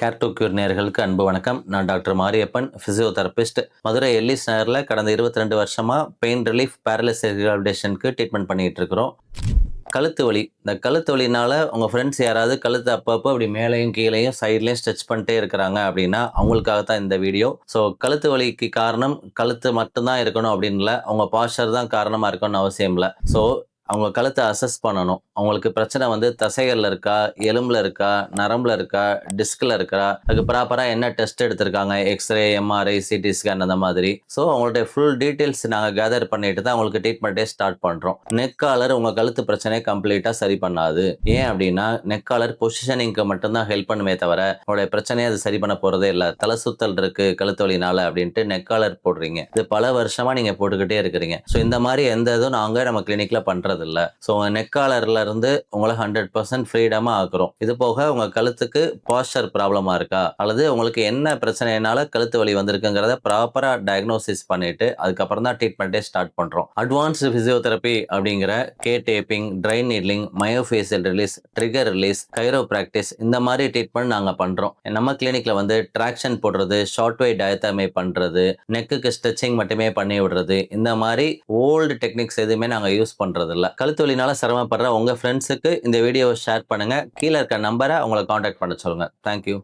Care to cure நேயர்களுக்கு அன்பு வணக்கம். நான் doctor Mariappan, physiotherapist. Madurai Ellis நகர்ல கடந்த 22 வருஷமா பெயின் ரிலீஃப், பேரலிசிஸ் ரிஹாபிலிடேஷனுக்கு ட்ரீட்மெண்ட் பண்ணிட்டு இருக்கிறோம். கழுத்து வலி. இந்த கழுத்து வலினால உங்க ஃப்ரெண்ட்ஸ் யாராவது கழுத்து அப்பப்போ அப்படி மேலேயும் கீழேயும் சைட்லயும் ஸ்ட்ரெச் பண்ணிட்டே இருக்கிறாங்க அப்படின்னா அவங்களுக்காக தான் இந்த வீடியோ. ஸோ கழுத்து வலிக்கு காரணம் கழுத்து மட்டும்தான் இருக்கணும் அப்படின்னு இல்லை, அவங்க பாஸ்டர் தான் காரணமா இருக்கணும்னு அவசியம் இல்லை. ஸோ அவங்க கழுத்தை அசஸ் பண்ணணும். அவங்களுக்கு பிரச்சனை வந்து தசைகள்ல இருக்கா, எலும்புல இருக்கா, நரம்புல இருக்கா, டிஸ்க்ல இருக்கா, அதுக்கு ப்ராப்பரா என்ன டெஸ்ட் எடுத்திருக்காங்க, எக்ஸ்ரே, எம்ஆர்ஐ, சிடி ஸ்கேன் அந்த மாதிரி. ஸோ அவங்களுடைய ஃபுல் டீட்டெயில்ஸ் நாங்கள் கேதர் பண்ணிட்டு தான் அவங்களுக்கு ட்ரீட்மெண்ட்டே ஸ்டார்ட் பண்றோம். நெக் காலர் உங்க கழுத்து பிரச்சனையை கம்ப்ளீட்டா சரி பண்ணாது. ஏன் அப்படின்னா நெக் காலர் பொசிஷனிங்க்கு மட்டும்தான் ஹெல்ப் பண்ணுமே தவிர உங்களுடைய பிரச்சனையை அது சரி பண்ண போறதே இல்லை. தலை சுத்தல் இருக்கு கழுத்து வலினால அப்படின்ட்டு நெக் காலர் போடுறீங்க. இது பல வருஷமா நீங்க போட்டுக்கிட்டே இருக்கிறீங்க. ஸோ இந்த மாதிரி எந்த இதுவும் நாங்க நம்ம கிளினிக்ல பண்றது இல்ல. ஸோ உங்க நெக் காலர்ல இருந்து உங்களை 100% ஃப்ரீடமா ஆக்குறோம். இது போக உங்க கழுத்துக்கு பாஸ்டர் ப்ராப்ளமா இருக்கா, அல்லது உங்களுக்கு என்ன பிரச்சனைனால கழுத்து வலி வந்திருக்குங்கிறத ப்ராப்பரா டயக்னோசிஸ் பண்ணிட்டு அதுக்கப்புறம் தான் ட்ரீட்மெண்ட்டே ஸ்டார்ட் பண்றோம். அட்வான்ஸ்டு பிசியோதெரபி அப்படிங்கிற K taping, dry needling, myofascial release, trigger release, chiro practice இந்த மாதிரி ட்ரீட்மெண்ட் நாங்க பண்றோம். நம்ம கிளினிக்ல வந்து ட்ராக்ஷன் போடுறது, ஷார்ட் வே டயத்தமை பண்றது, நெக்குக்கு ஸ்ட்ரெச்சிங் மட்டுமே பண்ணி விடுறது, இந்த மாதிரி ஓல்டு டெக்னிக்ஸ் எதுவுமே நாங்க யூஸ் பண்றது இல்ல. கழுத்து வலினால சிரமப்படுற உங்க ஃப்ரெண்ட்ஸுக்கு இந்த வீடியோவை ஷேர் பண்ணுங்க. கீழே இருக்க நம்பரை உங்களை காண்டாக்ட் பண்ண சொல்லுங்க. தேங்க்யூ.